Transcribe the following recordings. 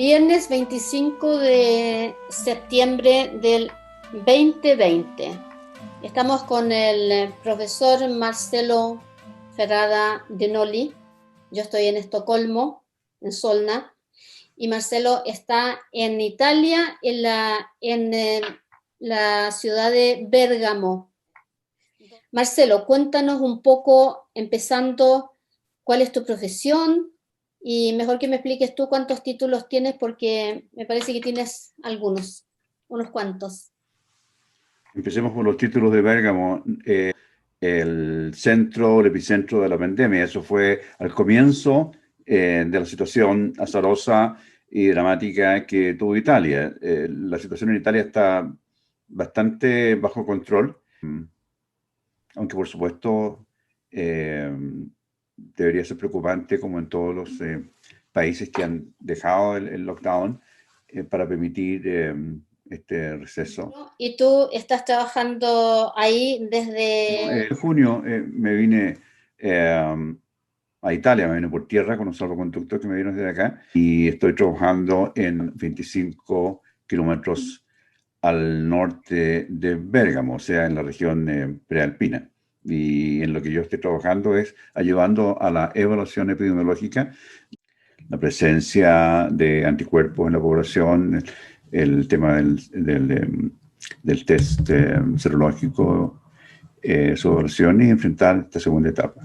Viernes 25 de septiembre del 2020. Estamos con el profesor Marcelo Ferrada de Noli. Yo estoy en Estocolmo, en Solna, y Marcelo está en Italia, en la ciudad de Bérgamo. Marcelo, cuéntanos un poco, empezando, cuál es tu profesión, y mejor que me expliques tú cuántos títulos tienes, porque me parece que tienes algunos, unos cuantos. Empecemos por los títulos de Bérgamo. El epicentro de la pandemia. Eso fue al comienzo de la situación azarosa y dramática que tuvo Italia. La situación en Italia está bastante bajo control, aunque por supuesto eh, debería ser preocupante como en todos los países que han dejado el lockdown para permitir este receso. Y tú estás trabajando ahí desde... En junio me vine eh, a Italia, me vine por tierra con un salvoconducto que me vino desde acá y estoy trabajando en 25 kilómetros al norte de Bérgamo, o sea, en la región prealpina. Y en lo que yo estoy trabajando es ayudando a la evaluación epidemiológica, la presencia de anticuerpos en la población, el tema del test serológico, su evaluación y enfrentar esta segunda etapa.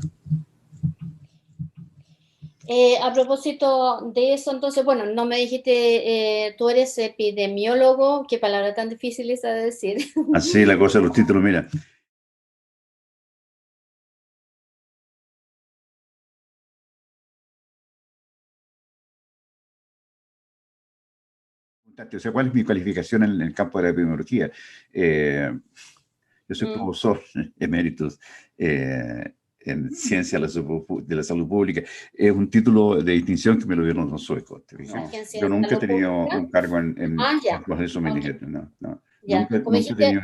A propósito de eso, entonces, bueno, no me dijiste, tú eres epidemiólogo, qué palabra tan difícil esa de decir. Así la cosa de los títulos, mira. O sea, ¿cuál es mi cualificación en el campo de la epidemiología? Eh, yo soy Mm. profesor eméritus en ciencia de la salud pública. Es un título de distinción que me lo dieron los suecos, ¿te fijas? Agencia Yo de nunca he Salud tenido Pública. un cargo en Ah, ya, el proceso ok, ministerial, no, no. ya. Nunca, Como nunca he dijiste, tenido.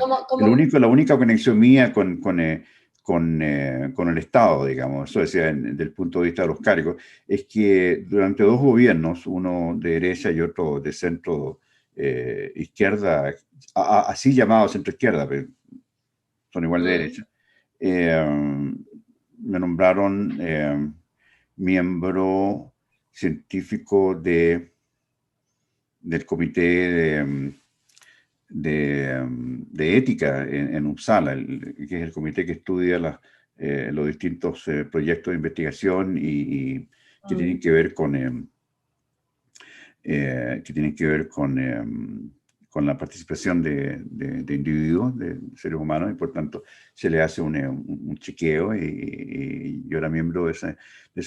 La única conexión mía con el Estado, digamos, eso decía desde el punto de vista de los cargos, es que durante dos gobiernos, uno de derecha y otro de centro izquierda, así llamado centro izquierda, pero son igual de mm, derecha, me nombraron miembro científico del comité de ética en Uppsala, que es el comité que estudia los distintos proyectos de investigación y que mm. tienen que ver con la participación de individuos, de seres humanos, y por tanto se le hace un chequeo y yo era miembro de ese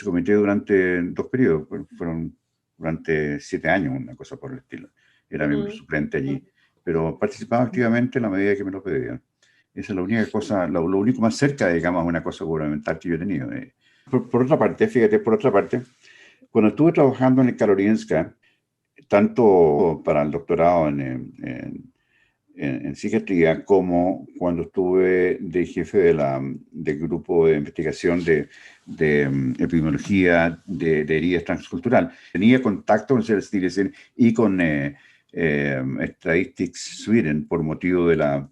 comité durante dos periodos, fueron durante 7 años, una cosa por el estilo. Era miembro Mm, suplente allí, pero participaba activamente en la medida que me lo pedían. Esa es la única cosa, lo único más cerca, digamos, a una cosa gubernamental que yo he tenido. Por otra parte, fíjate, por otra parte, cuando estuve trabajando en el Karolinska, tanto para el doctorado en psiquiatría como cuando estuve de jefe del grupo de investigación de epidemiología de heridas transcultural. Tenía contacto con Celstilesen y con Statistics Sweden ya. por Con motivo el de la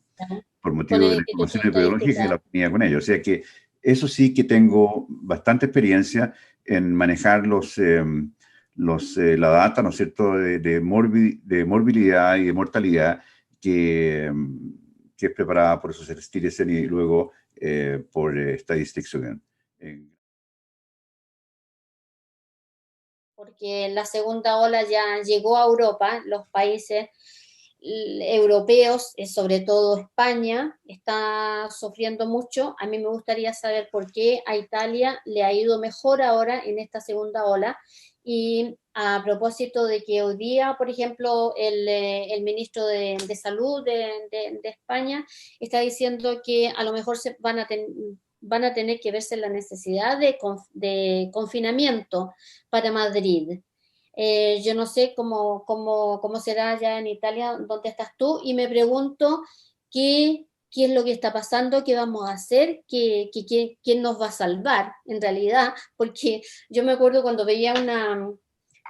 Instituto información de epidemiológica que Estadística. la tenía con ellos. O sea que eso sí que tengo bastante experiencia en manejar la data, ¿no es cierto?, de morbilidad y de mortalidad que es preparada por esos Statistics y luego por Statistics Sweden. Porque la segunda ola ya llegó a Europa, los países europeos, sobre todo España, está sufriendo mucho. A mí me gustaría saber por qué a Italia le ha ido mejor ahora en esta segunda ola. Y a propósito de que hoy día, por ejemplo, el ministro de Salud de España está diciendo que a lo mejor se van a tener que verse la necesidad de confinamiento para Madrid. Yo no sé cómo será allá en Italia, dónde estás tú, y me pregunto qué es lo que está pasando, qué vamos a hacer, quién nos va a salvar en realidad, porque yo me acuerdo cuando veía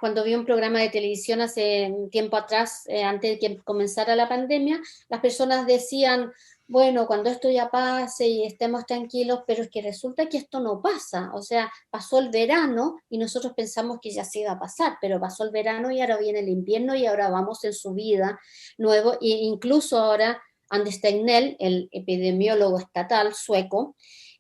cuando vi un programa de televisión hace un tiempo atrás, antes de que comenzara la pandemia, las personas decían, bueno, cuando esto ya pase y estemos tranquilos, pero es que resulta que esto no pasa. O sea, pasó el verano y nosotros pensamos que ya se iba a pasar, pero pasó el verano y ahora viene el invierno y ahora vamos en subida nuevo. E incluso ahora Anders Tegnell, el epidemiólogo estatal sueco,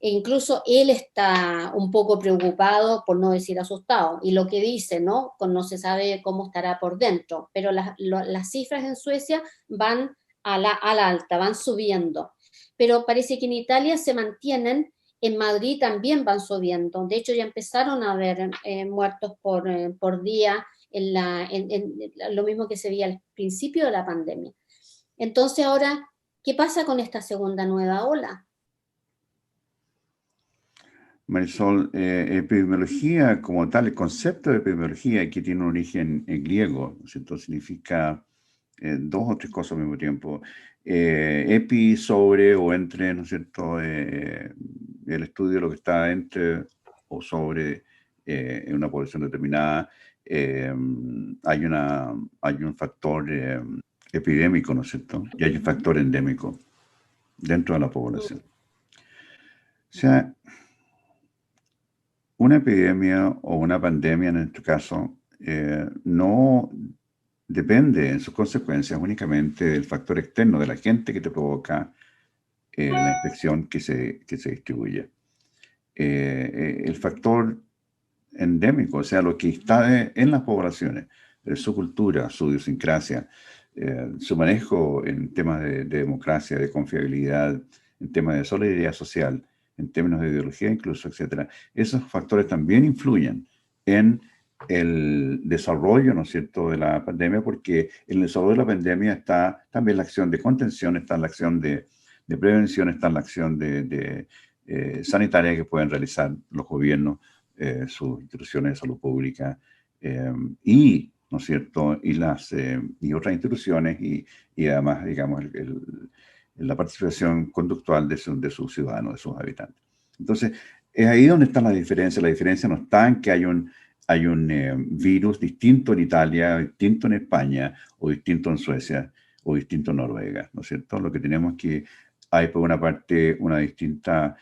e incluso él está un poco preocupado, por no decir asustado, y lo que dice, ¿no? No se sabe cómo estará por dentro, pero las cifras en Suecia van a la alta, van subiendo. Pero parece que en Italia se mantienen, en Madrid también van subiendo. De hecho, ya empezaron a haber muertos por día, lo mismo que se veía al principio de la pandemia. Entonces, ahora, ¿qué pasa con esta segunda nueva ola? Marisol, epidemiología como tal, el concepto de epidemiología que tiene un origen griego, ¿no es cierto? Significa dos o tres cosas al mismo tiempo. Epi, sobre o entre, ¿no es cierto? El estudio de lo que está entre o sobre en una población determinada. Eh, hay un factor epidémico, ¿no es cierto? Y hay un factor endémico dentro de la población. O sea, una epidemia o una pandemia, en este caso, no depende en sus consecuencias únicamente del factor externo, de la gente que te provoca la infección que se distribuye. El factor endémico, o sea, lo que está en las poblaciones, su cultura, su idiosincrasia, su manejo en temas de democracia, de confiabilidad, en temas de solidaridad social, en términos de ideología incluso, etcétera. Esos factores también influyen en el desarrollo, ¿no es cierto?, de la pandemia, porque en el desarrollo de la pandemia está también la acción de contención, está la acción de prevención, está la acción sanitaria que pueden realizar los gobiernos, sus instituciones de salud pública, y, ¿no es cierto?, y otras instituciones y además, digamos, la participación conductual de sus ciudadanos, de sus habitantes. Entonces, es ahí donde está la diferencia. La diferencia no está en que hay un virus distinto en Italia, distinto en España, o distinto en Suecia, o distinto en Noruega, ¿no es cierto? Lo que tenemos es que hay, por una parte, una distinta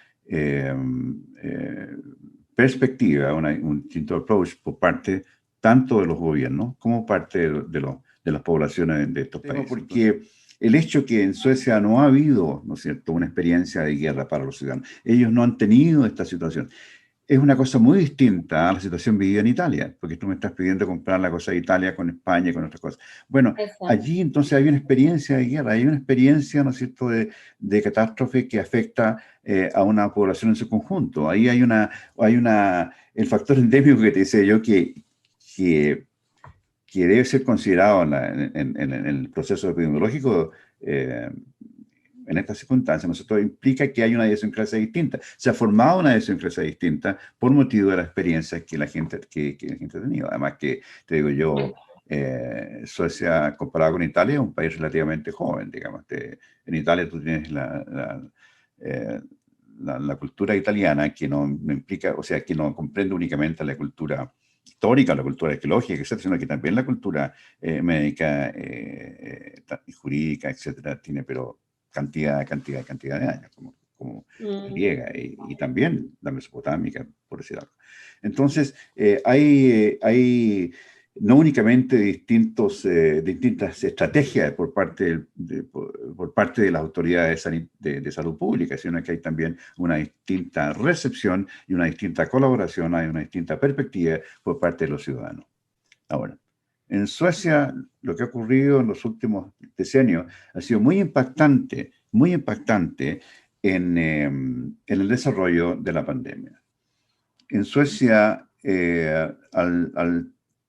perspectiva, un distinto approach por parte tanto de los gobiernos como parte de las poblaciones de estos países. Porque el hecho que en Suecia no ha habido, ¿no es cierto?, una experiencia de guerra para los ciudadanos, ellos no han tenido esta situación. Es una cosa muy distinta a la situación vivida en Italia, porque tú me estás pidiendo comprar la cosa de Italia con España y con otras cosas. Bueno, Exacto. allí entonces hay una experiencia de guerra, hay una experiencia, ¿no es cierto?, de catástrofe que afecta a una población en su conjunto. Ahí el factor endémico que te decía yo que, que debe ser considerado en el proceso epidemiológico. En estas circunstancias, nosotros implica que hay una idiosincrasia distinta. Se ha formado una idiosincrasia distinta por motivo de la experiencia que la gente ha tenido. Además que, te digo yo, Suecia comparado con Italia es un país relativamente joven, digamos. En Italia tú tienes eh, la cultura italiana que no implica, o sea, que no comprende únicamente la cultura histórica, la cultura arqueológica, etcétera, sino que también la cultura médica, jurídica, etcétera, tiene pero cantidad de años, como la Mm. griega y también la mesopotámica, por decir algo. Entonces, hay no únicamente distintas estrategias por parte de las autoridades de salud pública, sino que hay también una distinta recepción y una distinta colaboración, hay una distinta perspectiva por parte de los ciudadanos. Ahora, en Suecia, lo que ha ocurrido en los últimos decenios ha sido muy impactante en el desarrollo de la pandemia. En Suecia, en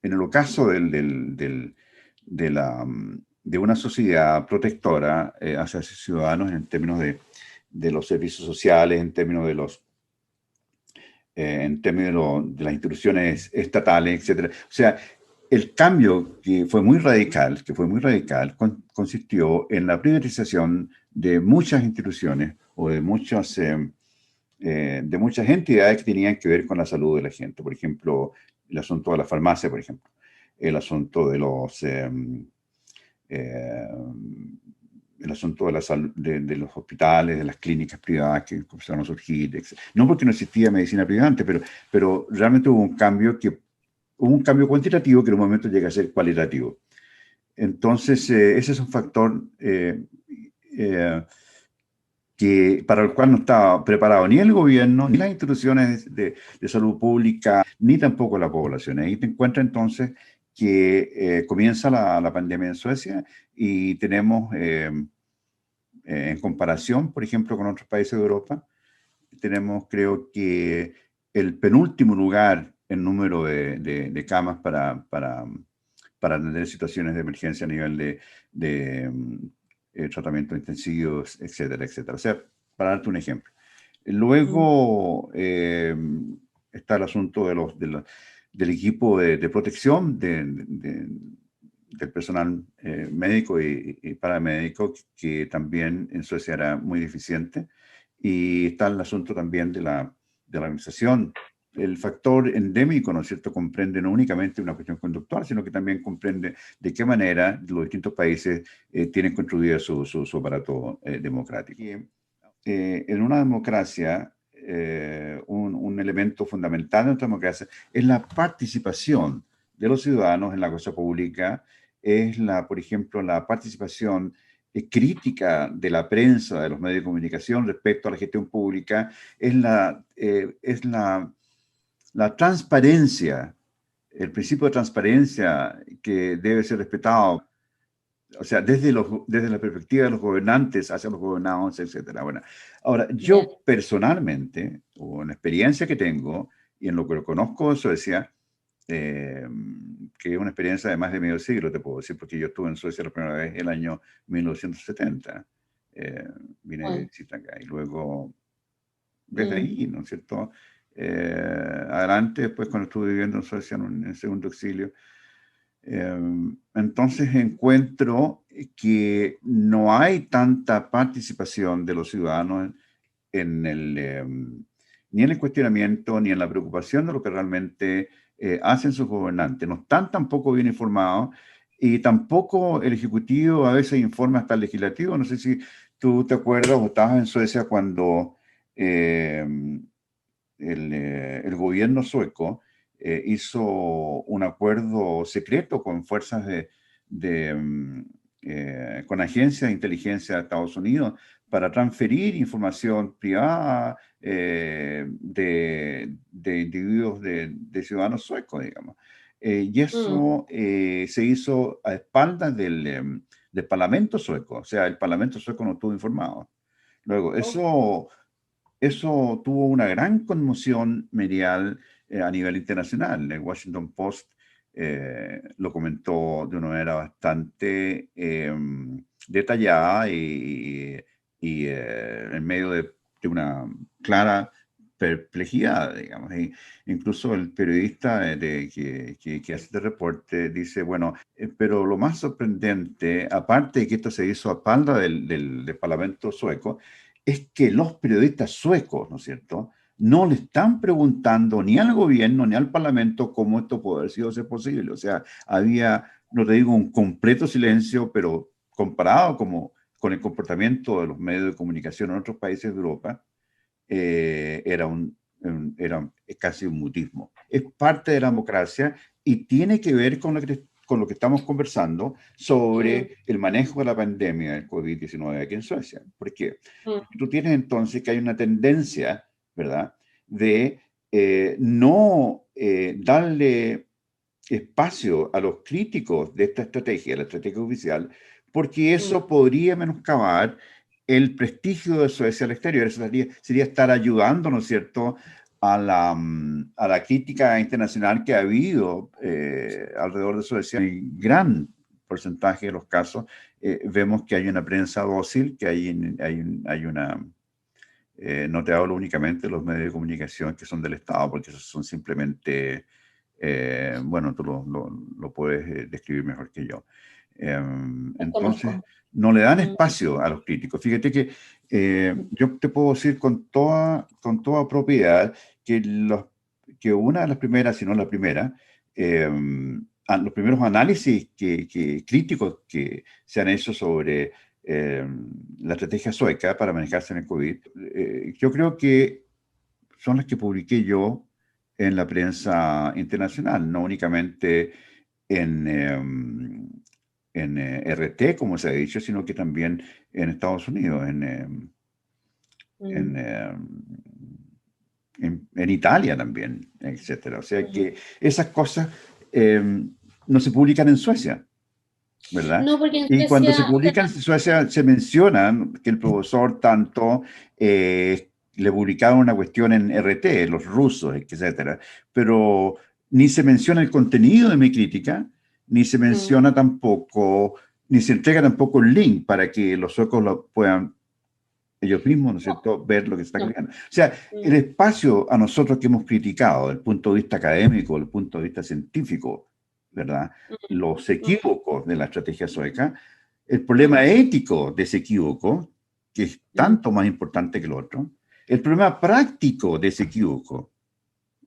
el ocaso de una sociedad protectora hacia sus ciudadanos en términos de los servicios sociales, en términos de las instituciones estatales, etcétera. O sea, el cambio consistió en la privatización de muchas instituciones o de muchas entidades que tenían que ver con la salud de la gente. Por ejemplo, el asunto de la farmacia, por ejemplo. el asunto de los eh, el asunto de, la de los hospitales, de las clínicas privadas que comenzaron a surgir, etc. No porque no existía medicina privada antes, pero realmente hubo un cambio cuantitativo que en un momento llega a ser cualitativo. Entonces, ese es un factor eh, para el cual no estaba preparado ni el gobierno, ni las instituciones de salud pública, ni tampoco la población. Ahí te encuentras entonces que comienza la pandemia en Suecia y tenemos, en comparación, por ejemplo, con otros países de Europa, tenemos creo que el penúltimo lugar en número de camas para atender situaciones de emergencia a nivel de tratamientos intensivos, etcétera, etcétera. O sea, para darte un ejemplo. Luego está el asunto del equipo de protección del personal médico y paramédico, que también en Suecia era muy deficiente. Y está el asunto también de la organización. El factor endémico, ¿no es cierto?, comprende no únicamente una cuestión conductual, sino que también comprende de qué manera los distintos países tienen construido su aparato democrático. Y, en una democracia, un elemento fundamental de nuestra democracia es la participación de los ciudadanos en la cosa pública, por ejemplo, la participación crítica de la prensa, de los medios de comunicación respecto a la gestión pública, la transparencia, el principio de transparencia que debe ser respetado, o sea, desde la perspectiva de los gobernantes hacia los gobernados, etcétera. Bueno, ahora, Bien. yo personalmente, o en la experiencia que tengo y en lo que lo conozco de Suecia, eh, que es una experiencia de más de medio siglo, te puedo decir, porque yo estuve en Suecia la primera vez en el año 1970. Eh, Vine de Mm, visita acá y luego desde mm, ahí, ¿no es cierto? Adelante, después cuando estuve viviendo en Suecia en segundo exilio, entonces encuentro que no hay tanta participación de los ciudadanos ni en el cuestionamiento ni en la preocupación de lo que realmente hacen sus gobernantes. No están tampoco bien informados y tampoco el Ejecutivo a veces informa hasta el Legislativo. No sé si tú te acuerdas o estabas en Suecia cuando eh, el gobierno sueco hizo un acuerdo secreto con fuerzas con agencias de inteligencia de Estados Unidos para transferir información privada de individuos, de ciudadanos suecos, digamos. Y mm, eso se hizo a espaldas del Parlamento sueco, o sea, el Parlamento sueco no estuvo informado. Luego, oh, eso tuvo una gran conmoción medial a nivel internacional. El Washington Post lo comentó de una manera bastante detallada y en medio de una clara perplejidad, digamos. Incluso el periodista que hace este reporte dice, bueno, pero lo más sorprendente, aparte de que esto se hizo a espalda del Parlamento sueco, es que los periodistas suecos, ¿no es cierto?, no le están preguntando ni al gobierno ni al parlamento cómo esto puede haber sido ser posible. O sea, había, no te digo un completo silencio, pero comparado con el comportamiento de los medios de comunicación en otros países de Europa, era casi un mutismo. Es parte de la democracia y tiene que ver con lo que estamos conversando mm, sobre el manejo de la pandemia del COVID-19 aquí en Suecia. ¿Por qué? mm, Porque tú tienes entonces que hay una tendencia, ¿verdad?, de no darle espacio a los críticos de esta estrategia, la estrategia oficial, porque mm, eso podría menoscabar el prestigio de Suecia al exterior. Eso sería estar ayudando, ¿no es cierto?, a la crítica internacional que ha habido alrededor de Suecia. En gran porcentaje de los casos vemos que hay una prensa dócil, que hay una... no te hablo únicamente de los medios de comunicación que son del Estado, porque esos son simplemente bueno, tú lo puedes describir mejor que yo. Entonces, desconozco. no le dan Mm, espacio a los críticos. Fíjate que yo te puedo decir con toda propiedad que una de las primeras, si no la primera, los primeros análisis críticos que se han hecho sobre la estrategia sueca para manejarse en el COVID, yo creo que son las que publiqué yo en la prensa internacional, no únicamente en RT, como se ha dicho, sino que también en Estados Unidos, en, eh, en Italia también, etcétera. O sea que esas cosas no se publican en Suecia, ¿verdad? No, porque en Y cuando se Suecia, o sea, publican en Suecia se menciona que el profesor tanto le publicaron una cuestión en RT, los rusos, etcétera, pero ni se menciona el contenido de mi crítica, ni se menciona tampoco, ni se entrega tampoco el link para que los suecos lo puedan ellos mismos, ¿no es no, cierto?, ver lo que se está no. creando. O sea, el espacio a nosotros que hemos criticado, desde el punto de vista académico, desde el punto de vista científico, ¿verdad? Los equívocos de la estrategia sueca, el problema ético de ese equívoco, que es tanto más importante que el otro, el problema práctico de ese equívoco,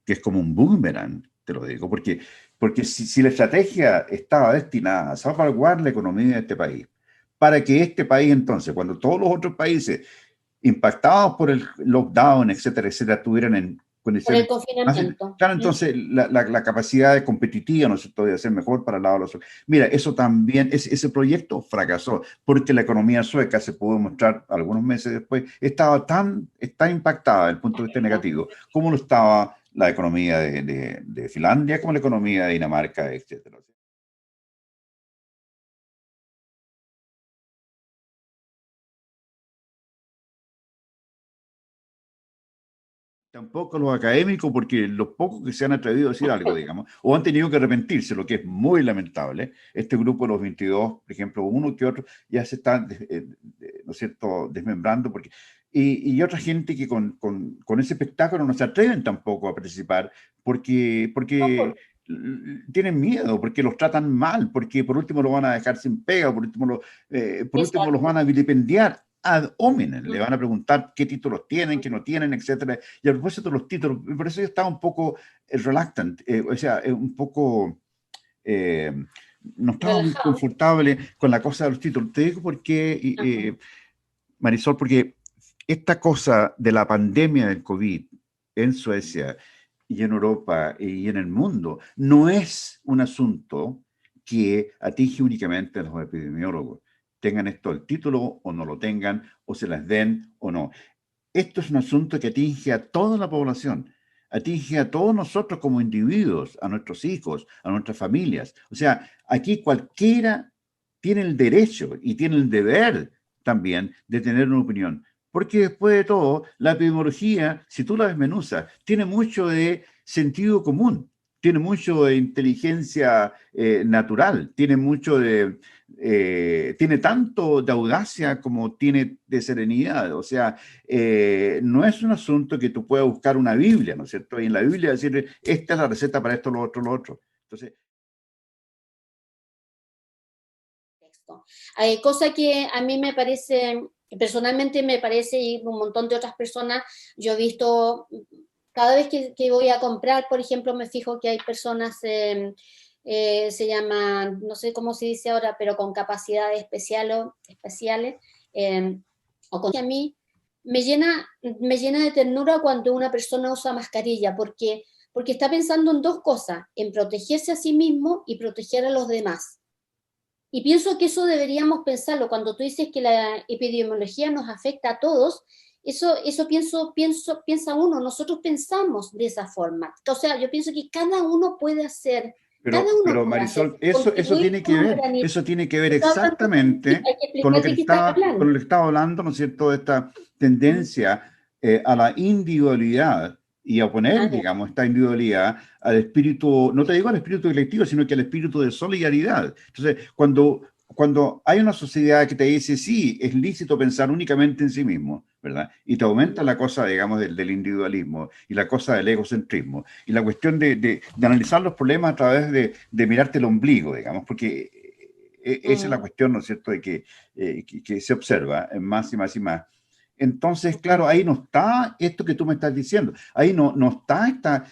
que es como un boomerang, te lo digo, porque si la estrategia estaba destinada a salvaguardar la economía de este país, para que este país entonces, cuando todos los otros países impactados por el lockdown, etcétera, etcétera, tuvieran en Por el condiciones más... confinamiento. Claro, entonces la capacidad de competitiva, ¿no es cierto?, de ser mejor para el lado de los... Mira, eso también, ese proyecto fracasó, porque la economía sueca, se pudo mostrar algunos meses después, estaba tan impactada desde el punto de vista negativo, como lo estaba la economía de Finlandia, como la economía de Dinamarca, etcétera. Tampoco los académicos, porque los pocos que se han atrevido a decir algo, digamos, o han tenido que arrepentirse, lo que es muy lamentable. Este grupo de los 22, por ejemplo, uno que otro, ya se están, ¿no es cierto?, desmembrando, porque, y otra gente que con ese espectáculo no se atreven tampoco a participar, porque tienen miedo, porque los tratan mal, porque por último lo van a dejar sin pega, por último los van Exacto. a vilipendiar ad hominem, le van a preguntar qué títulos tienen, qué no tienen, etcétera. Y a propósito de los títulos, por eso yo estaba un poco reluctant, o sea, un poco, eh, no estaba muy Relajado. confortable con la cosa de los títulos. Te digo por qué, Marisol, porque esta cosa de la pandemia del COVID en Suecia y en Europa y en el mundo no es un asunto que atinge únicamente a los epidemiólogos. Tengan esto el título o no lo tengan, o se las den o no. Esto es un asunto que atinge a toda la población, atinge a todos nosotros como individuos, a nuestros hijos, a nuestras familias. O sea, aquí cualquiera tiene el derecho y tiene el deber también de tener una opinión. Porque después de todo, la epidemiología, si tú la desmenuzas, tiene mucho de sentido común, tiene mucho de inteligencia natural, tiene mucho tiene tanto de audacia como tiene de serenidad. O sea, no es un asunto que tú puedas buscar una Biblia, ¿no es cierto? Y en la Biblia decir, esta es la receta para esto, lo otro, lo otro. Entonces, Texto. Cosa que a mí me parece, personalmente me parece, y un montón de otras personas, yo he visto, cada vez que voy a comprar, por ejemplo, me fijo que hay personas, se llaman, no sé cómo se dice ahora, pero con capacidades especiales, eh, o con... A mí me llena de ternura cuando una persona usa mascarilla, porque está pensando en dos cosas, en protegerse a sí mismo y proteger a los demás. Y pienso que eso deberíamos pensarlo. Cuando tú dices que la epidemiología nos afecta a todos, eso piensa uno, nosotros pensamos de esa forma. O sea, yo pienso que cada uno pero puede hacer, Marisol, eso contribuir tiene que con un ver, granito. eso tiene que ver Está hablando, exactamente hay que explicar de qué está con hablando. lo que estaba hablando, ¿no es cierto?, de esta tendencia a la individualidad y a poner, Ah, ya. digamos, esta individualidad al espíritu, no te digo al espíritu colectivo, sino que al espíritu de solidaridad. Entonces, cuando hay una sociedad que te dice, sí, es lícito pensar únicamente en sí mismo, ¿verdad? Y te aumenta la cosa, digamos, del individualismo y la cosa del egocentrismo y la cuestión de analizar los problemas a través de mirarte el ombligo, digamos, porque esa es la cuestión, ¿no es cierto?, de que se observa más y más y más. Entonces, claro, ahí no está esto que tú me estás diciendo, ahí no está esta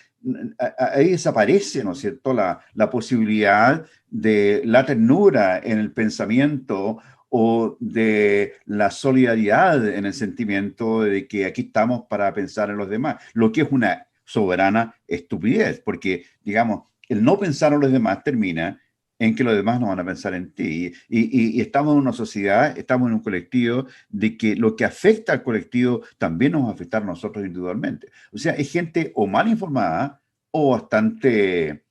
ahí desaparece, ¿no es cierto?, la posibilidad de la ternura en el pensamiento o de la solidaridad en el sentimiento de que aquí estamos para pensar en los demás, lo que es una soberana estupidez, porque, digamos, el no pensar en los demás termina en que los demás no van a pensar en ti. Y estamos en una sociedad, estamos en un colectivo de que lo que afecta al colectivo también nos va a afectar a nosotros individualmente. O sea, es gente o mal informada o bastante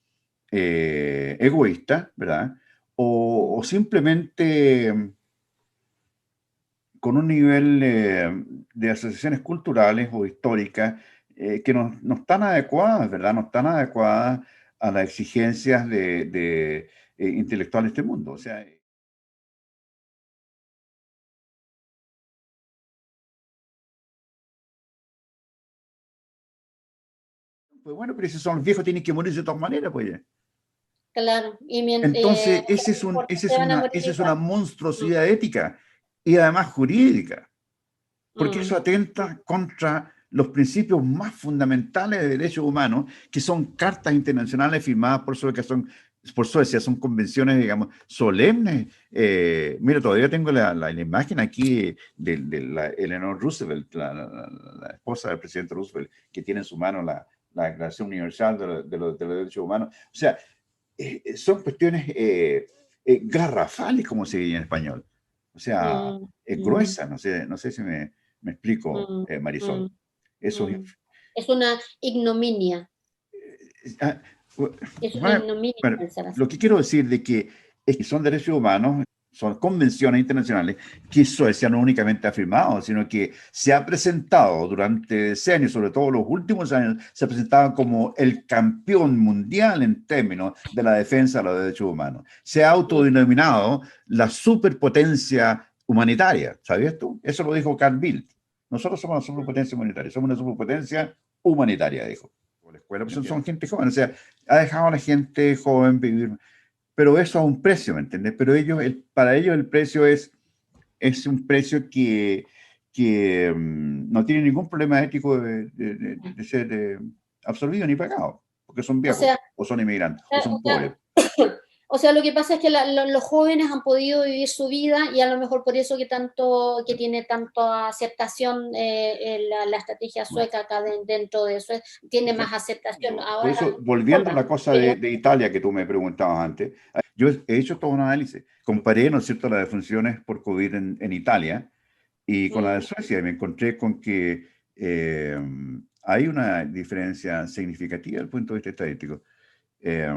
egoísta, ¿verdad? O simplemente con un nivel de asociaciones culturales o históricas que no están adecuadas, ¿verdad? No están adecuadas a las exigencias de intelectuales de este mundo. O sea, pues bueno, pero si son los viejos tienen que morir de todas maneras, pues. Claro, y Entonces, se van a morir esa es una igual. monstruosidad ética y además jurídica, porque Mm, eso atenta contra los principios más fundamentales de derechos humanos, que son cartas internacionales firmadas por Suecia, son convenciones, digamos, solemnes. Mira, todavía tengo la imagen aquí de la Eleanor Roosevelt, la esposa del presidente Roosevelt, que tiene en su mano la Declaración Universal de los Derechos Humanos. O sea, son cuestiones garrafales, como se dice en español. O sea, mm, mm, gruesas, no sé si me explico, mm, Marisol. mm, Eso es, mm. Es una ignominia, ah, es una bueno, ignominia bueno, pensar así. lo que quiero decir de que es que son derechos humanos, son convenciones internacionales que Suecia no únicamente ha firmado, sino que se ha presentado durante decenios, sobre todo los últimos años, se ha presentado como el campeón mundial en términos de la defensa de los derechos humanos. Se ha Mm, autodenominado la superpotencia humanitaria, ¿sabías tú? Eso lo dijo Carl Bildt. Nosotros somos una superpotencia humanitaria, somos una superpotencia humanitaria, dijo. La escuela, pues son gente joven, o sea, ha dejado a la gente joven vivir, pero eso a un precio, ¿me entiendes? Pero ellos, para ellos el precio es un precio que no tiene ningún problema ético de ser absorbido ni pagado, porque son O viejos, sea, o son inmigrantes, o o son sea, pobres. o sea, lo que pasa es que los jóvenes han podido vivir su vida y a lo mejor por eso que tiene tanta aceptación la estrategia sueca acá dentro de eso, tiene más aceptación. Por Ahora, eso, volviendo a disculpa, la cosa pero de Italia que tú me preguntabas antes, yo he hecho todo un análisis, comparé, ¿no es cierto?, las defunciones por COVID en Italia y con la de mm, Suecia, y me encontré con que eh, hay una diferencia significativa desde el punto de vista estadístico. Eh,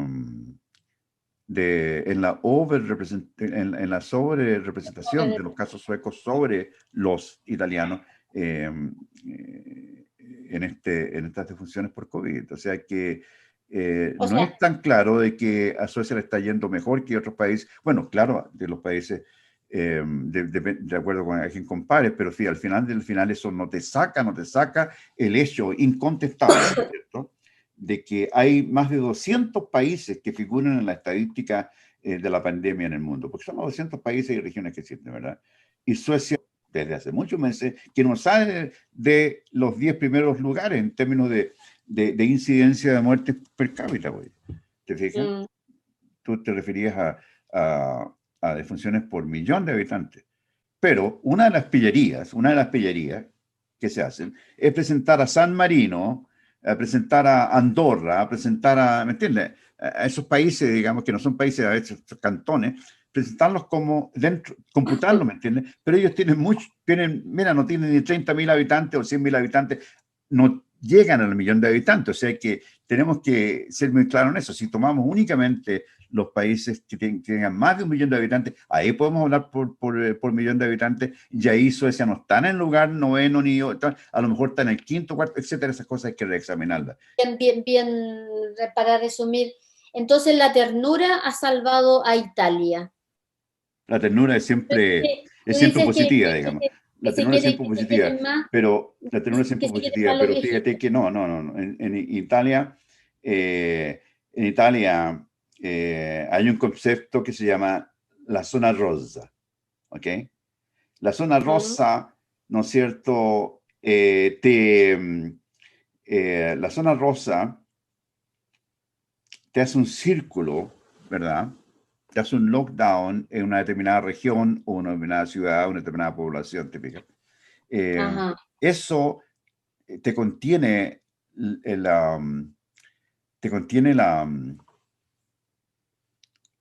en la sobre representación de los casos suecos sobre los italianos eh, en estas defunciones por COVID. O sea que o no sea, es tan claro de que a Suecia le está yendo mejor que a otros países. Bueno, claro, de los países, de acuerdo con a quien compares, pero sí, al final del final eso no te saca el hecho incontestable, ¿no es cierto?, de que hay más de 200 países que figuran en la estadística de la pandemia en el mundo, porque son los 200 países y regiones que existen, ¿verdad? Y Suecia, desde hace muchos meses, que no sale de los 10 primeros lugares en términos de incidencia de muertes per cápita, güey. ¿Te fijas? mm, Tú te referías a defunciones por millón de habitantes. Pero una de las pillerías que se hacen es presentar a San Marino, a presentar a Andorra, a presentar ¿me entiendes? A esos países, digamos, que no son países, a veces cantones, presentarlos como dentro, computarlos, ¿me entiendes? Pero ellos mira, no tienen ni 30.000 habitantes o 100.000 habitantes, no llegan al millón de habitantes, o sea que tenemos que ser muy claros en eso. Si tomamos únicamente los países que tengan más de un millón de habitantes, ahí podemos hablar por millón de habitantes, y ahí Suecia no está en el lugar noveno, ni a lo mejor está en el quinto, cuarto, etcétera. Esas cosas hay que reexaminarlas. bien, para resumir, entonces la ternura ha salvado a Italia. La ternura Tú es siempre dices positiva, digamos. que La se ternura es quiere, siempre que se positiva, quieren más, pero la ternura es que siempre se quieren positiva, más los pero fíjate viejitos. que no. En Italia, en Italia hay un concepto que se llama la zona rosa, ¿ok? La zona Mm, rosa, ¿no es cierto? La zona rosa te hace un círculo, ¿verdad? Te hace un lockdown en una determinada región o una determinada ciudad, una determinada población, ¿te fijas? Eh, Ajá, Eso te contiene te contiene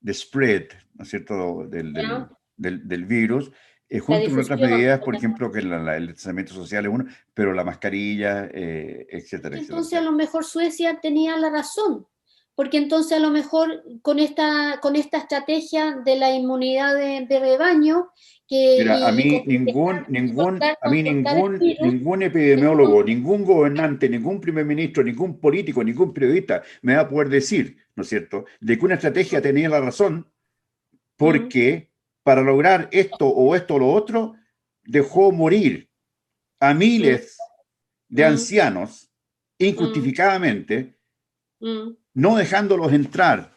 the spread, ¿no es cierto?, ya. del virus, La junto con otras difusión. medidas, por ejemplo, que el distanciamiento social es uno, pero la mascarilla, etcétera, Que etcétera. O entonces a sea, lo mejor Suecia tenía la razón, porque entonces a lo mejor con esta estrategia de la inmunidad de rebaño mira, a y con mí controlar el virus, ningún entonces, epidemiólogo, ningún gobernante, ningún primer ministro, ningún político, ningún periodista me va a poder decir, ¿no es cierto?, de que una estrategia tenía la razón mm, porque para lograr esto o esto o lo otro, dejó morir a mm, miles de mm, ancianos mm, injustificadamente, mm, no dejándolos entrar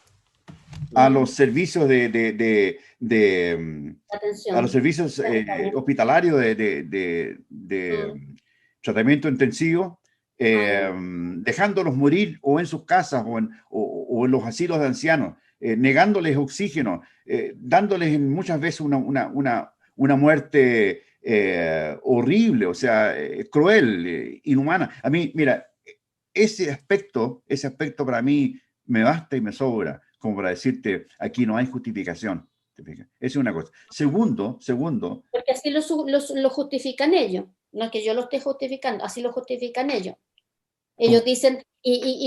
a los mm, servicios a los atención servicios sanitaria. hospitalarios Mm, tratamiento intensivo, ah, ya. dejándolos morir o en sus casas o en los asilos de ancianos, negándoles oxígeno, dándoles muchas veces una muerte horrible, o sea, cruel, inhumana. A mí, mira, ese aspecto para mí me basta y me sobra, como para decirte, aquí no hay justificación. ¿Te fijas? Esa es una cosa. Segundo, Porque así lo justifican ellos, no es que yo lo esté justificando, así lo justifican ellos. Ellos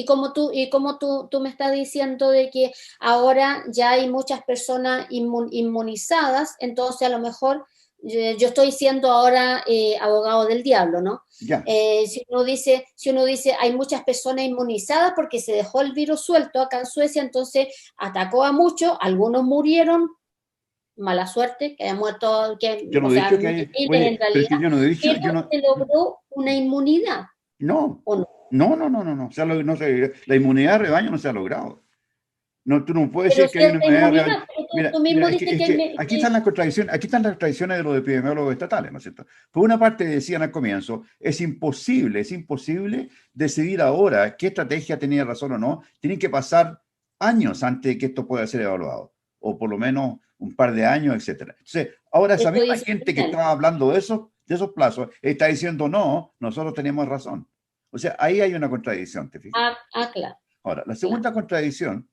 como, dicen, tú me estás diciendo de que ahora ya hay muchas personas inmunizadas, entonces a lo mejor yo estoy siendo ahora abogado del diablo, ¿no? ya, Si uno dice hay muchas personas inmunizadas porque se dejó el virus suelto acá en Suecia, entonces atacó a muchos, algunos murieron, mala suerte, que haya muerto, yo no o he sea, dicho que hay, miles en oye, pero es realidad, que yo no he dicho, pero yo no, se logró una inmunidad, no, ¿o no? no, la inmunidad de rebaño no se ha logrado. No, tú no puedes Pero decir que hay una cierta inmunidad de rebaño. inmunidad, pero tú Mira, mismo dices es que aquí están las contradicciones de los epidemiólogos estatales, ¿no es cierto? Por una parte decían al comienzo, es imposible decidir ahora qué estrategia tenía razón o no. Tienen que pasar años antes de que esto pueda ser evaluado, o por lo menos un par de años, etcétera. Entonces, ahora esa esto misma dice gente que Daniel. estaba hablando de esos plazos, está diciendo, no, nosotros tenemos razón. O sea, ahí hay una contradicción, ¿te fijas? Claro, Ahora, claro. la segunda contradicción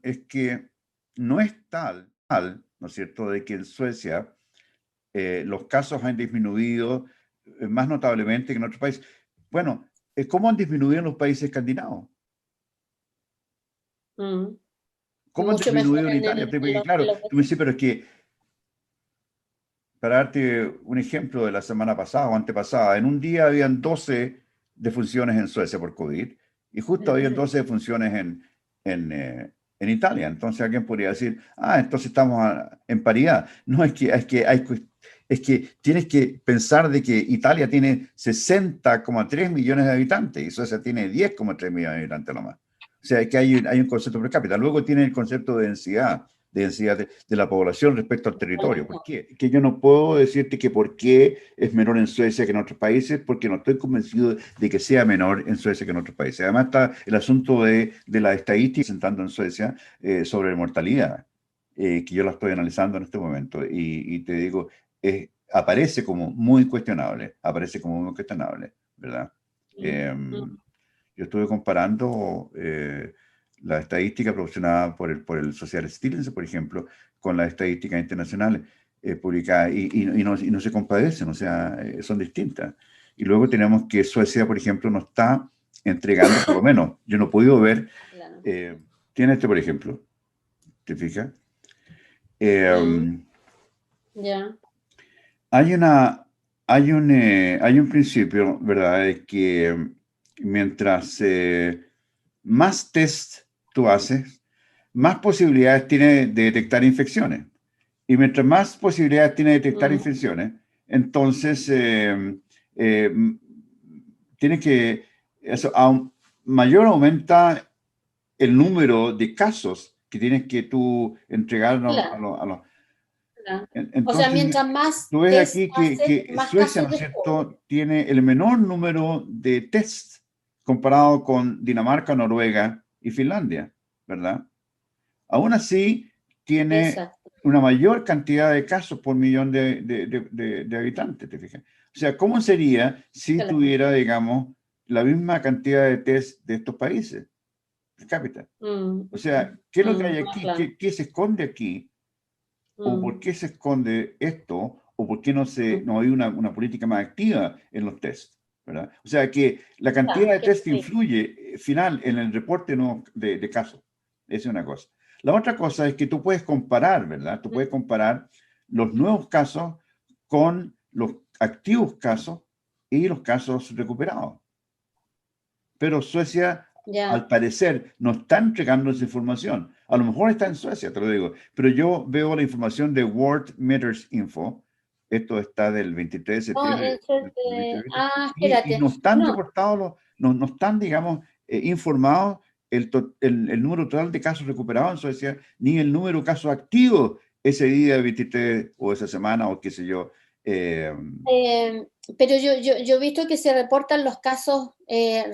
es que no es tal, ¿no es cierto?, de que en Suecia los casos han disminuido más notablemente que en otros países. Bueno, ¿cómo han disminuido en los países escandinavos? Mm. ¿Cómo han Mucho mejor disminuido en Italia? Porque, claro, tú me dices, pero es que, para darte un ejemplo de la semana pasada o antepasada, en un día habían 12 defunciones en Suecia por COVID y justo habían 12 defunciones en Italia. Entonces alguien podría decir, entonces estamos en paridad. No, es que tienes que pensar de que Italia tiene 60,3 millones de habitantes y Suecia tiene 10,3 millones de habitantes nomás. O sea, que hay un concepto per cápita. Luego tiene el concepto de densidad de la población respecto al territorio. ¿Por qué? Que yo no puedo decirte que por qué es menor en Suecia que en otros países, porque no estoy convencido de que sea menor en Suecia que en otros países. Además está el asunto de la estadística presentando en Suecia sobre mortalidad, que yo la estoy analizando en este momento. Y te digo, aparece como muy cuestionable, ¿verdad? Mm, Eh, mm, yo estuve comparando la estadística proporcionada por el Social Citizen, por ejemplo, con las estadísticas internacionales publicadas y no se compadecen, o sea, son distintas. Y luego tenemos que Suecia, por ejemplo, no está entregando, por lo menos, yo no he podido ver, claro. eh, tiene por ejemplo, ¿te fijas? Mm, Eh, ya. hay una, hay un principio, ¿verdad? De que mientras más test tú haces, más posibilidades tiene de detectar infecciones. Y mientras más posibilidades tiene de detectar Mm, infecciones, entonces eh, tiene que, mayor aumenta el número de casos que tienes que tú entregar claro, claro. O sea, entonces, mientras más tú ves test aquí que, haces, que más Suecia, casos ¿no es descubre. cierto?, tiene el menor número de tests comparado con Dinamarca, Noruega y Finlandia, ¿verdad? Aún así, tiene Exacto, una mayor cantidad de casos por millón de habitantes, ¿te fijas? O sea, ¿cómo sería si claro. tuviera, digamos, la misma cantidad de test de estos países, per cápita? Mm, O sea, ¿qué es lo que hay más aquí? claro. ¿Qué se esconde aquí? ¿O por Mm, qué se esconde esto? ¿O por qué mm, no hay una política más activa en los test? ¿Verdad? O sea, que la cantidad claro, de que test sí. influye final en el reporte no, de casos. Esa es una cosa. La otra cosa es que tú puedes comparar, ¿verdad? Tú puedes comparar los nuevos casos con los activos casos y los casos recuperados. Pero Suecia, Ya. al parecer, no está entregando esa información. A lo mejor está en Suecia, te lo digo, pero yo veo la información de World Matters Info. Esto está del 23 de No, septiembre eso es del 2020, y espérate. no están No, reportados, no están, digamos, informados el número total de casos recuperados en Suecia, ni el número de casos activos ese día 23 o esa semana o qué sé yo. eh, pero yo he visto que se reportan los casos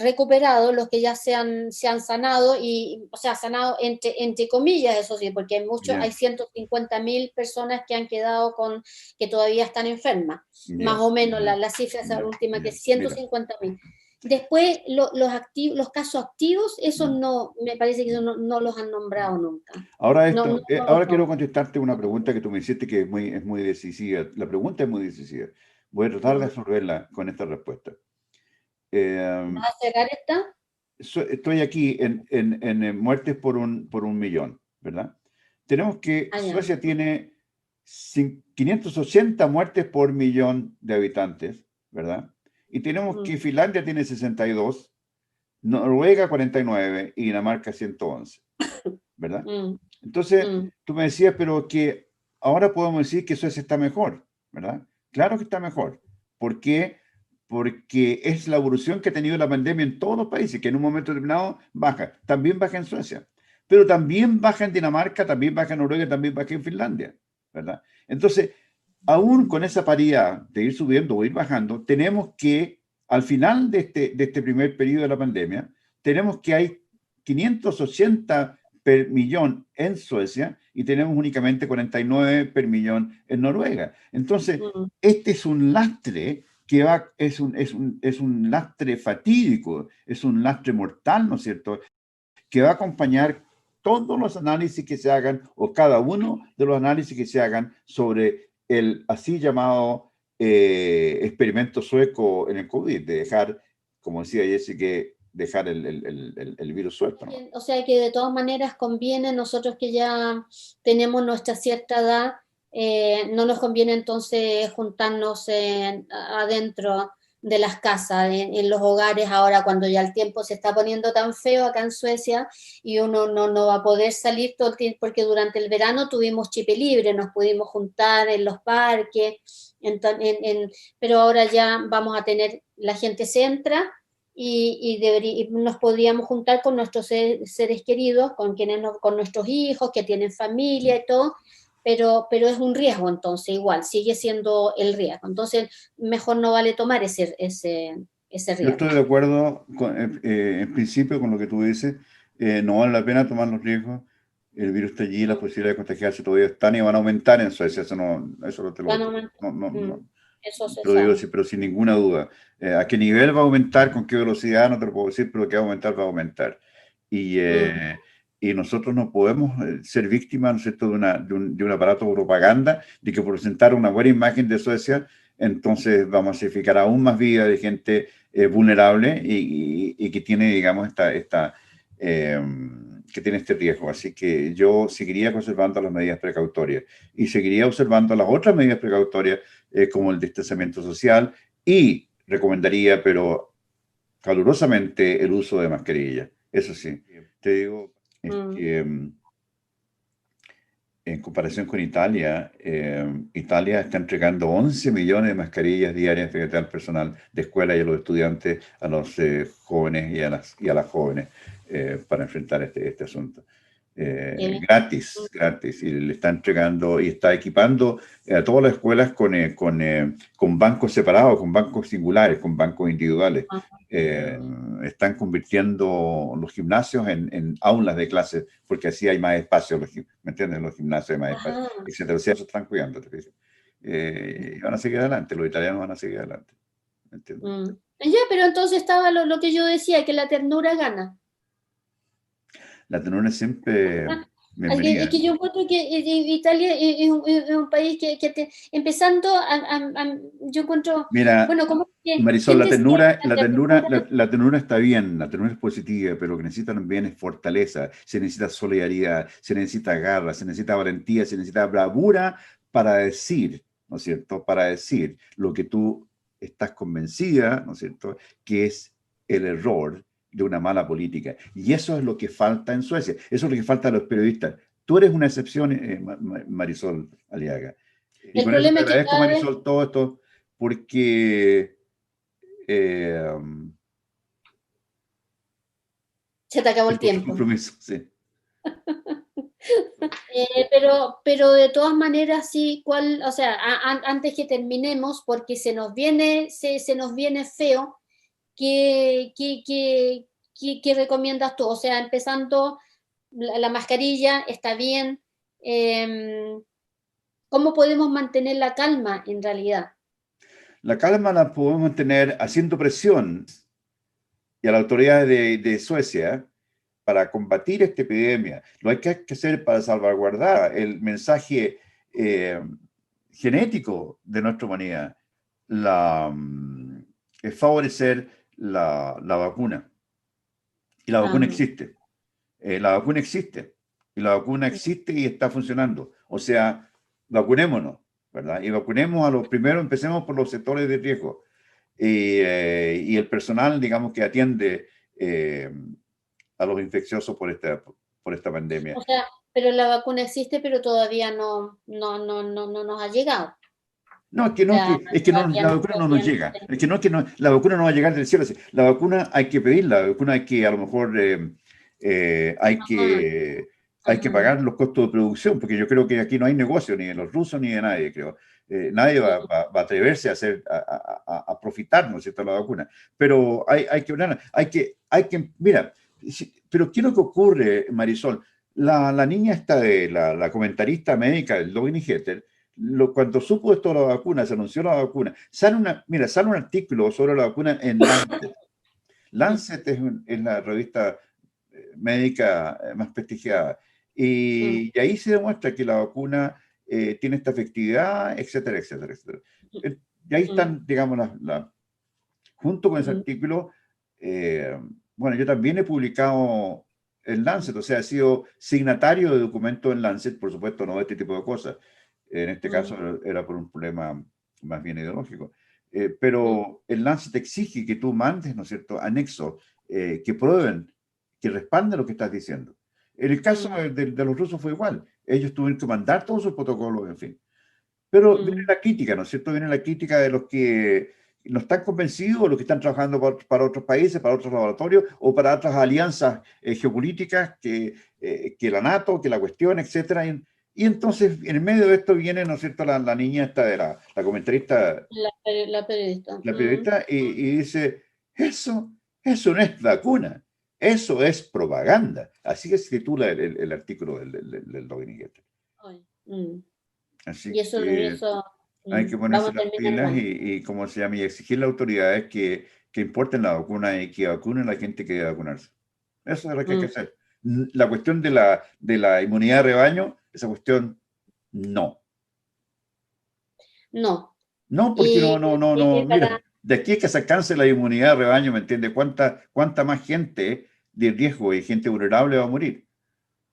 recuperados, los que ya se han sanado, y, o sea, sanado entre comillas, eso sí, porque hay muchos, ya, hay 150.000 personas que han quedado con, que todavía están enfermas, más ya, o menos ya, la cifra esa ya, última, que ya. es Mira. 150.000. Después, los casos activos, esos no, me parece que esos no los han nombrado nunca. No, no, no los Ahora quiero nombran. contestarte una pregunta que tú me hiciste que es muy decisiva. La pregunta es muy decisiva. Voy a tratar de Mm. resolverla con esta respuesta. Eh, ¿Vas a cerrar esta? Estoy aquí en muertes por un millón, ¿verdad? Tenemos que Ah, ya. Suecia tiene 580 muertes por millón de habitantes, ¿verdad? Y tenemos Mm, que Finlandia tiene 62, Noruega 49 y Dinamarca 111, ¿verdad? mm, Entonces, mm. tú me decías, pero que ahora podemos decir que Suecia está mejor, ¿verdad? Claro que está mejor. ¿Por qué? Porque es la evolución que ha tenido la pandemia en todos los países, que en un momento determinado baja. También baja en Suecia, pero también baja en Dinamarca, también baja en Noruega, también baja en Finlandia, ¿verdad? Entonces, aún con esa paridad de ir subiendo o ir bajando, tenemos que, al final de este primer periodo de la pandemia, tenemos que hay 580 per millón en Suecia y tenemos únicamente 49 per millón en Noruega. Entonces, Mm. este es un lastre que va, es un lastre fatídico, es un lastre mortal, ¿no es cierto?, que va a acompañar todos los análisis que se hagan o cada uno de los análisis que se hagan sobre el así llamado experimento sueco en el COVID, de dejar, como decía Jessica, dejar el virus suelto, ¿no? O sea que de todas maneras conviene, nosotros que ya tenemos nuestra cierta edad, no nos conviene entonces juntarnos adentro de las casas, en los hogares ahora cuando ya el tiempo se está poniendo tan feo acá en Suecia y uno no va a poder salir todo el tiempo, porque durante el verano tuvimos chip libre, nos pudimos juntar en los parques, pero ahora ya vamos a tener, la gente se entra y nos podríamos juntar con nuestros seres queridos, con quienes con nuestros hijos que tienen familia y todo, pero es un riesgo entonces, igual, sigue siendo el riesgo. Entonces, mejor no vale tomar ese Yo riesgo. estoy de acuerdo en principio con lo que tú dices. No vale la pena tomar los riesgos. El virus está allí, las posibilidades de contagiarse todavía están y van a aumentar en Suecia. Eso no te lo, Van a aumentar. no Eso se te lo digo, sabe. sí, pero sin ninguna duda. ¿A qué nivel va a aumentar? ¿Con qué velocidad? No te lo puedo decir, pero que va a aumentar, va a aumentar. Y, Mm, y nosotros no podemos ser víctimas, ¿no es cierto?, de un aparato de propaganda, de que por presentar una buena imagen de Suecia, entonces vamos a sacrificar aún más vidas de gente vulnerable y que tiene, digamos, eh, que tiene este riesgo. Así que yo seguiría conservando las medidas precautorias y seguiría observando las otras medidas precautorias como el distanciamiento social y recomendaría, pero calurosamente, el uso de mascarilla. Eso sí, te digo, es mm. que en comparación con Italia, Italia está entregando 11 millones de mascarillas diarias, fíjate, al personal de escuela y a los estudiantes, a los jóvenes y a las jóvenes para enfrentar este asunto. Qué gratis, gratis, y le está entregando y está equipando a todas las escuelas con bancos separados, con bancos singulares, con bancos individuales. Eh, Están convirtiendo los gimnasios en aulas de clases, porque así hay más espacio, ¿me entiendes? Los gimnasios hay más espacio, Ajá. etcétera. O sea, eso están cuidando, te digo. Y van a seguir adelante, los italianos van a seguir adelante, ¿me entiendes? Ya, pero entonces estaba lo que yo decía, que la ternura gana. La tenora es siempre Ah, es bienvenida. que yo encuentro que Italia es un país empezando yo encuentro, Mira, bueno, como que Marisol, gente siente la ternura. la ternura está bien, la ternura es positiva, pero lo que necesita también es fortaleza, se necesita solidaridad, se necesita garra, se necesita valentía, se necesita bravura para decir, ¿no es cierto? Para decir lo que tú estás convencida, ¿no es cierto? Que es el error de una mala política. Y eso es lo que falta en Suecia, eso es lo que falta a los periodistas. Tú eres una excepción, Marisol Aliaga. Y El con eso problema te es que agradezco, cada vez Marisol, todo esto, porque eh, se te acabó el es otro tiempo. compromiso, sí. Pero de todas maneras, sí, o sea, antes que terminemos, porque se nos viene feo, ¿qué recomiendas tú? O sea, empezando, la mascarilla está bien. em, ¿Cómo podemos mantener la calma en realidad? La calma la podemos mantener haciendo presión y a las autoridades de Suecia para combatir esta epidemia. Lo hay que hacer para salvaguardar el mensaje eh, genético de nuestra humanidad, la, es favorecer la vacuna. Y la vacuna Ajá. existe. La vacuna existe. Y la vacuna existe y está funcionando. O sea, vacunémonos, ¿verdad? Y vacunemos a los primeros, empecemos por los sectores de riesgo. Y el personal, digamos, que atiende a los infecciosos por esta pandemia. O sea, pero la vacuna existe, pero todavía no nos ha llegado. No, es que O no, sea, es que no, la vacuna no nos todavía no llega. tenemos. Es que no, la vacuna no va a llegar del cielo. La vacuna hay que pedirla, la vacuna hay que, a lo mejor, Ajá, hay que ajá, pagar los costos de producción, porque yo creo que aquí no hay negocio, ni de los rusos ni de nadie, creo. Nadie va a atreverse a hacer, a profitar, ¿no es cierto?, la vacuna. Pero hay que hablar, mira, pero ¿qué es lo que ocurre, Marisol? La niña esta de la comentarista médica del Login Getter, cuando supo esto de la vacuna, se anunció la vacuna, sale un artículo sobre la vacuna en Lancet. Lancet es la revista médica más prestigiada. Y ahí se demuestra que la vacuna tiene esta efectividad, etcétera, etcétera, etcétera. Y ahí están, digamos, junto con ese artículo, bueno, yo también he publicado en Lancet, o sea, he sido signatario de documentos en Lancet, por supuesto, no de este tipo de cosas. En este caso era por un problema más bien ideológico. Pero el Lancet exige que tú mandes, ¿no es cierto?, anexos que prueben, que respalden lo que estás diciendo. En el caso de los rusos fue igual. Ellos tuvieron que mandar todos sus protocolos, en fin. Pero viene la crítica, ¿no es cierto? Viene la crítica de los que no están convencidos, los que están trabajando para otros países, para otros laboratorios o para otras alianzas geopolíticas que la NATO, que la cuestión, etcétera. Y entonces, en el medio de esto viene, ¿no es cierto?, la niña esta de la comentarista, la periodista. la periodista, y dice, eso no es vacuna, eso es propaganda. Así que se titula el artículo del Dominiguete. Ay, Así y eso, que hay que vamos ponerse a las terminar pilas mal. y como se llama, y exigir a las autoridades que importen la vacuna y que vacunen a la gente que debe vacunarse. Eso es lo que hay que Mm, hacer. La cuestión de la inmunidad de rebaño, esa cuestión, no. no. No, porque Y, no. y Mira, de aquí es que se alcance la inmunidad de rebaño, ¿me entiendes? ¿Cuánta más gente de riesgo y gente vulnerable va a morir?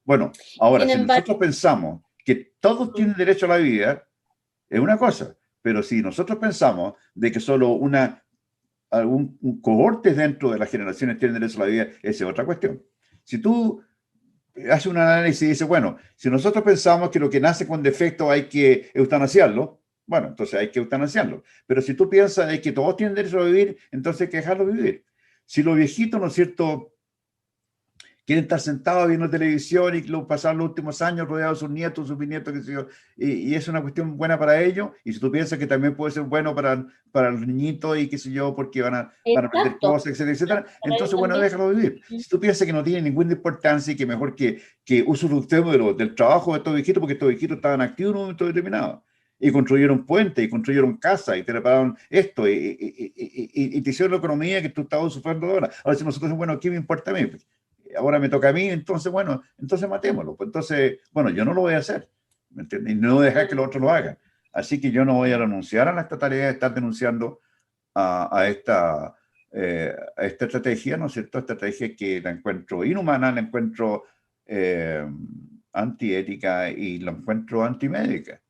Bueno, ahora, sin si embargo, nosotros pensamos que todos tienen derecho a la vida, es una cosa, pero si nosotros pensamos de que solo un cohorte dentro de las generaciones tienen derecho a la vida, esa es otra cuestión. Si tú haces un análisis y dices, bueno, si nosotros pensamos que lo que nace con defecto hay que eutanasiarlo, bueno, entonces hay que eutanasiarlo. Pero si tú piensas de que todos tienen derecho a vivir, entonces hay que dejarlo vivir. Si los viejitos, ¿no es cierto?, quieren estar sentados viendo televisión y pasar los últimos años rodeados de sus nietos, sus bisnietos, qué sé yo, y es una cuestión buena para ellos, y si tú piensas que también puede ser bueno para los niñitos y qué sé yo, porque van a aprender Exacto, cosas, etcétera, etcétera, para ellos entonces, bueno, también. déjalo vivir. Si tú piensas que no tiene ninguna importancia y que mejor que usufructemos del trabajo de estos viejitos, porque estos viejitos estaban activos en un momento determinado, y construyeron puentes, y construyeron casas, y te repararon esto, y te hicieron la economía que tú estabas sufriendo ahora. Ahora, si nosotros, bueno, ¿qué me importa a mí? Ahora me toca a mí, entonces, bueno, entonces matémoslo. Pues entonces, bueno, yo no lo voy a hacer, ¿me entiendes? Y no voy a dejar que los otros lo hagan. Así que yo no voy a renunciar a esta tarea de estar denunciando a esta estrategia, ¿no es cierto? Esta estrategia que la encuentro inhumana, la encuentro antiética y la encuentro antimédica.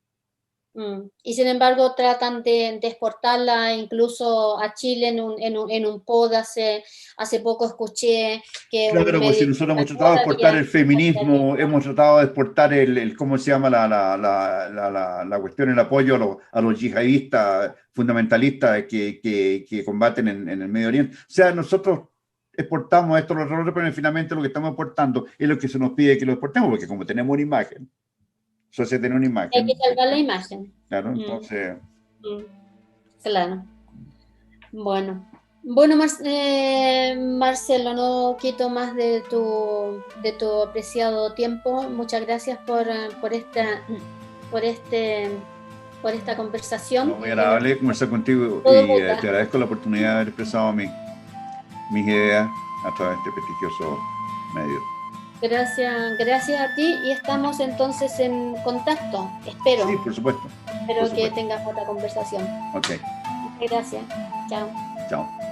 Y sin embargo tratan de exportarla incluso a Chile en un pod. Hace poco escuché que un Claro, pues si médico nosotros hemos tratado de español exportar el había feminismo, dicho, hemos tratado de exportar ¿cómo se llama? La cuestión, el apoyo a los yihadistas fundamentalistas que combaten en el Medio Oriente. O sea, nosotros exportamos esto, los errores, pero finalmente lo que estamos exportando es lo que se nos pide que lo exportemos, porque como tenemos una imagen, eso hace tener una hay que imagen, salvar la imagen. claro, Mm, entonces, mm, claro. Bueno, bueno, Marcelo, no quito más de tu apreciado tiempo. Muchas gracias por este, por esta conversación. no, muy agradable conversar contigo Todo y mutuo. te agradezco la oportunidad de haber expresado mis ideas a través de este prestigioso medio. Gracias, gracias a ti y estamos entonces en contacto. Sí, por supuesto, por Espero que supuesto. tengas otra conversación. Ok, Muchas gracias. Chao. chao.